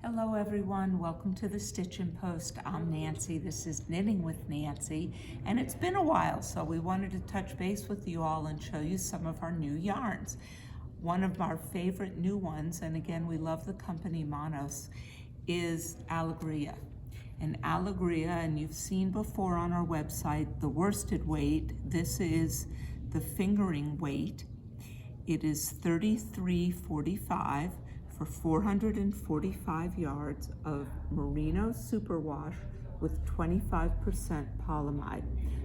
Hello everyone, welcome to the Stitchin Post. I'm Nancy, this is Knitting with Nancy, and it's been a while, so we wanted to touch base with you all and show you some of our new yarns. One of our favorite new ones, and again we love the company Monos, is Allegria. And Allegria, and you've seen before on our website, the worsted weight. This is the fingering weight. It is $33.45 for 445 yards of merino superwash with 25% polyamide.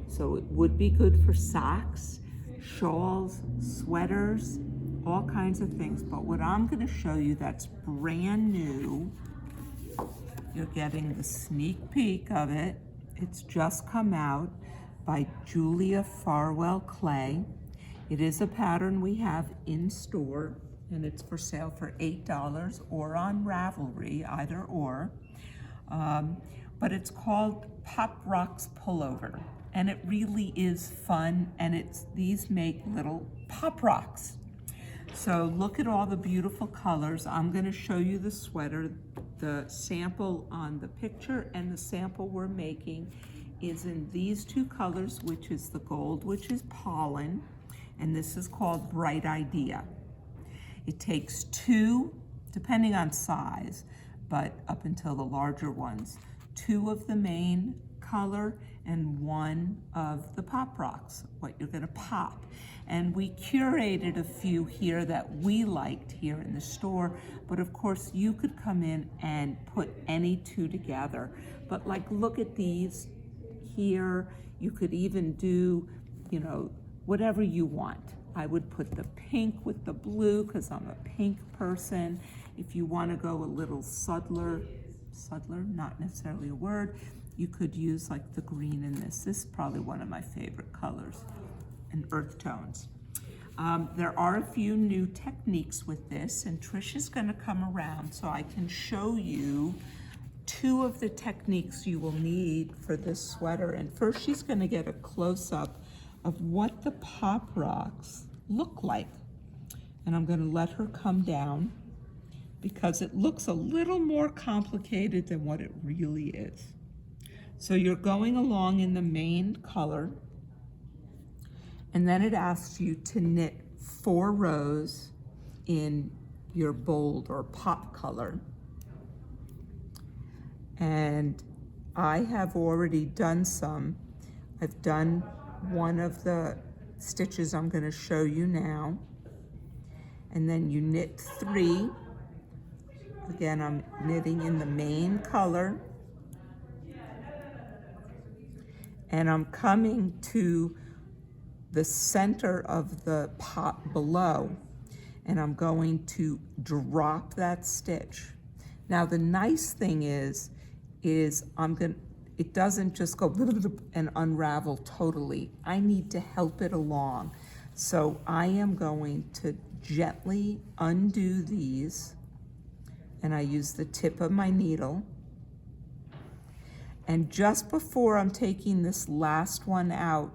So it would be good for socks, shawls, sweaters, all kinds of things. But what I'm going to show you that's brand new, you're getting the sneak peek of it. It's just come out by Julia Farwell Clay. It is a pattern we have in store, and it's for sale for $8 or on Ravelry, either or. But it's called Pop Rocks Pullover, and it really is fun, and these make little pop rocks. So look at all the beautiful colors. I'm going to show you the sweater. The sample on the picture and the sample we're making is in these two colors, which is the gold, which is pollen, and this is called Bright Idea. It takes two, depending on size, but up until the larger ones, two of the main color and one of the pop rocks, what you're gonna pop. And we curated a few here that we liked here in the store, but of course you could come in and put any two together. But like, look at these here. You could even do, whatever you want. I would put the pink with the blue because I'm a pink person. If you want to go a little subtler, not necessarily a word, you could use like the green in this. This is probably one of my favorite colors, and earth tones. There are a few new techniques with this, and Trish is going to come around so I can show you two of the techniques you will need for this sweater. And first she's going to get a close-up of what the pop rocks look like. And I'm going to let her come down because it looks a little more complicated than what it really is. So you're going along in the main color, and then it asks you to knit 4 rows in your bold or pop color. And I have already done some. I've done one of the stitches I'm going to show you now, and then you knit 3. Again, I'm knitting in the main color, and I'm coming to the center of the pop below, and I'm going to drop that stitch. Now the nice thing is it doesn't just go and unravel totally. I need to help it along. So I am going to gently undo these, and I use the tip of my needle. And just before I'm taking this last one out,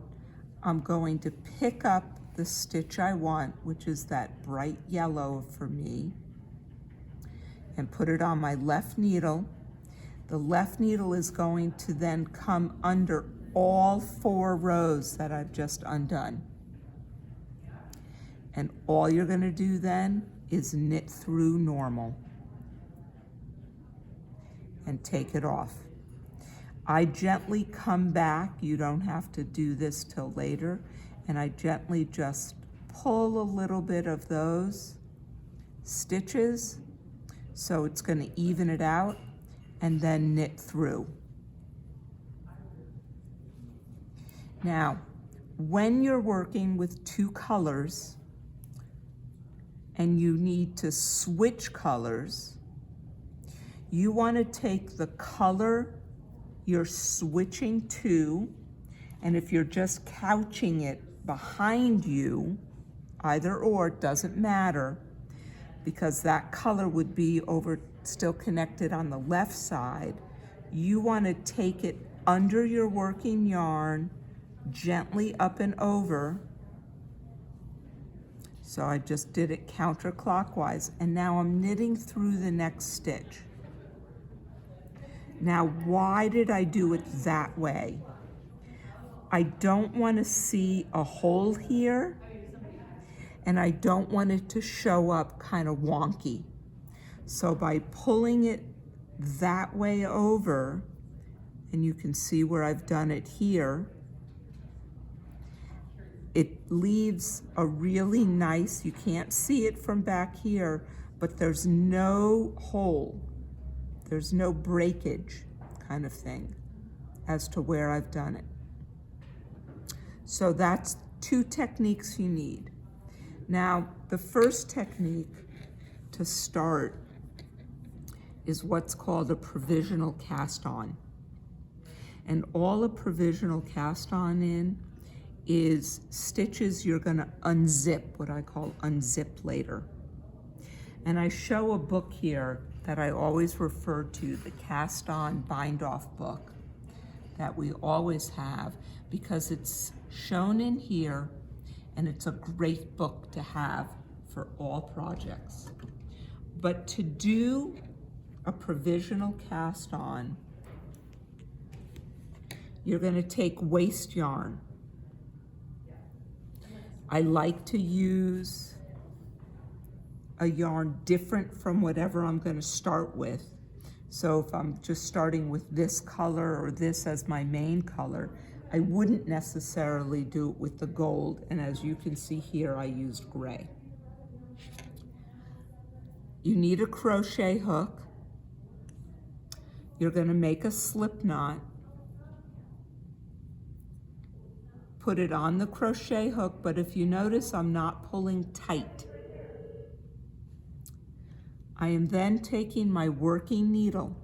I'm going to pick up the stitch I want, which is that bright yellow for me, and put it on my left needle. The left needle is going to then come under all 4 rows that I've just undone. And all you're going to do then is knit through normal and take it off. I gently come back, you don't have to do this till later, and I gently just pull a little bit of those stitches so it's going to even it out, and then knit through. Now, when you're working with 2 colors and you need to switch colors, you want to take the color you're switching to, and if you're just couching it behind you, either or, it doesn't matter, because that color would be over still connected on the left side. You want to take it under your working yarn, gently up and over. So I just did it counterclockwise, and now I'm knitting through the next stitch. Now, why did I do it that way? I don't want to see a hole here, and I don't want it to show up kind of wonky. So by pulling it that way over, and you can see where I've done it here, it leaves a really nice, you can't see it from back here, but there's no hole, there's no breakage kind of thing as to where I've done it. So that's 2 techniques you need. Now, the first technique to start is what's called a provisional cast on. And all a provisional cast on in is stitches you're gonna unzip, what I call unzip later. And I show a book here that I always refer to, the cast on bind off book that we always have, because it's shown in here and it's a great book to have for all projects. But to do a provisional cast on, you're gonna take waste yarn. I like to use a yarn different from whatever I'm gonna start with. So if I'm just starting with this color or this as my main color, I wouldn't necessarily do it with the gold. And as you can see here, I used gray. You need a crochet hook. You're gonna make a slip knot. Put it on the crochet hook, but if you notice, I'm not pulling tight. I am then taking my working needle.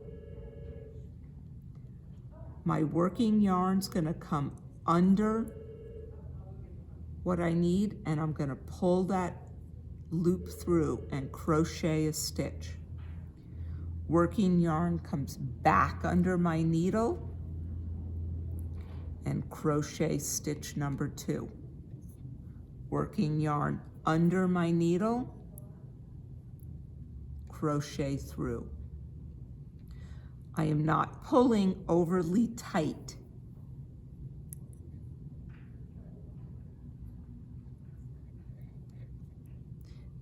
My working yarn's gonna come under what I need, and I'm gonna pull that loop through and crochet a stitch. Working yarn comes back under my needle, and crochet stitch number 2. Working yarn under my needle, crochet through. I am not pulling overly tight.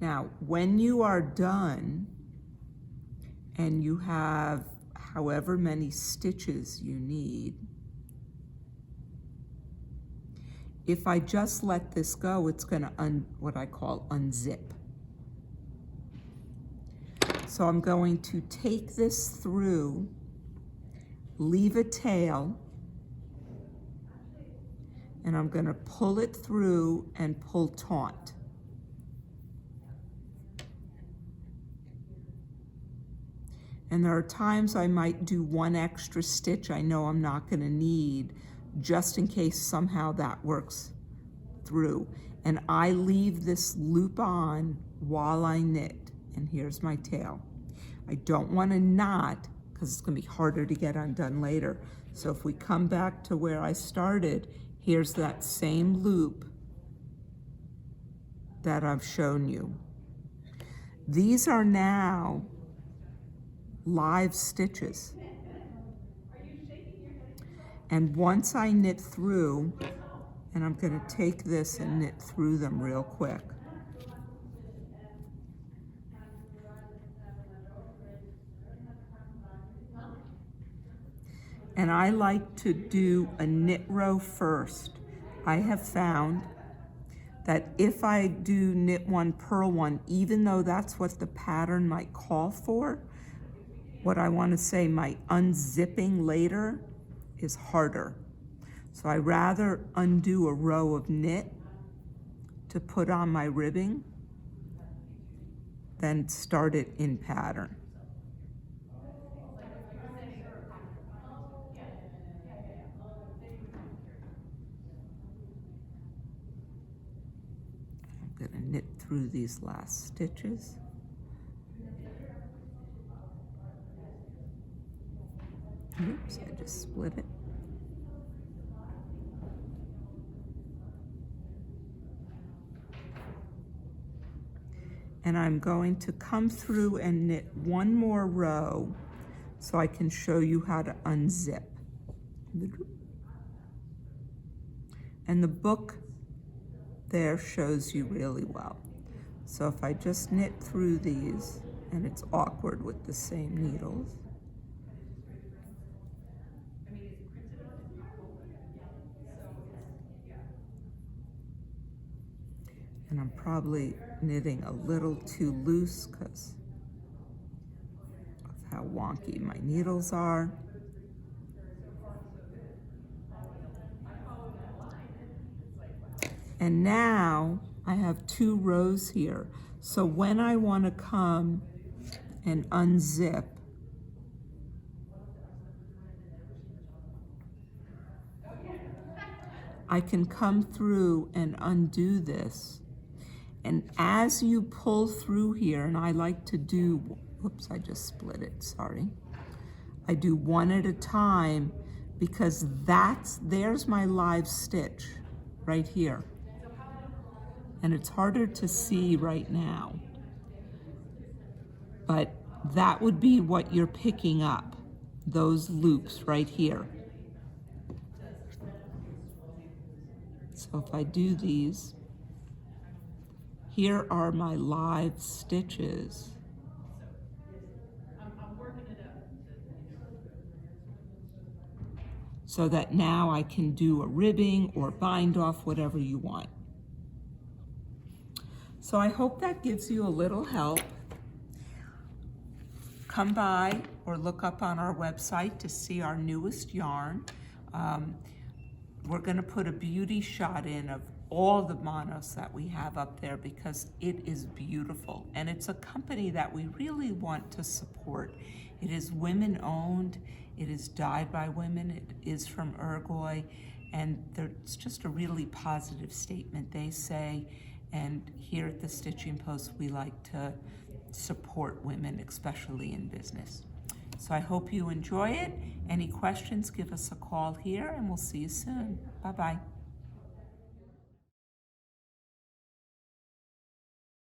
Now, when you are done and you have however many stitches you need, if I just let this go, it's gonna what I call unzip. So I'm going to take this through, leave a tail, and I'm gonna pull it through and pull taut. And there are times I might do 1 extra stitch I know I'm not gonna need, just in case somehow that works through. And I leave this loop on while I knit, and here's my tail. I don't want to knot because it's going to be harder to get undone later. So if we come back to where I started, here's that same loop that I've shown you. These are now live stitches. And once I knit through, and I'm going to take this and knit through them real quick. And I like to do a knit row first. I have found that if I do knit 1, purl 1, even though that's what the pattern might call for, what I want to say, my unzipping later is harder. So I rather undo a row of knit to put on my ribbing than start it in pattern. I'm going to knit through these last stitches. Oops, I just split it. And I'm going to come through and knit 1 more row so I can show you how to unzip. And the book there shows you really well. So if I just knit through these, and it's awkward with the same needles. And I'm probably knitting a little too loose because of how wonky my needles are. And now I have 2 rows here. So when I want to come and unzip, I can come through and undo this. And as you pull through here, and I like to do, whoops, I just split it, sorry. I do one at a time because there's my live stitch right here. And it's harder to see right now, but that would be what you're picking up, those loops right here. So if I do these, here are my live stitches. So that now I can do a ribbing or bind off, whatever you want. So I hope that gives you a little help. Come by or look up on our website to see our newest yarn. We're gonna put a beauty shot in of all the monos that we have up there because it is beautiful. And it's a company that we really want to support. It is women owned, it is dyed by women, it is from Uruguay, and it's just a really positive statement they say. And here at the Stitchin Post, we like to support women, especially in business. So I hope you enjoy it. Any questions, give us a call here and we'll see you soon. Bye-bye.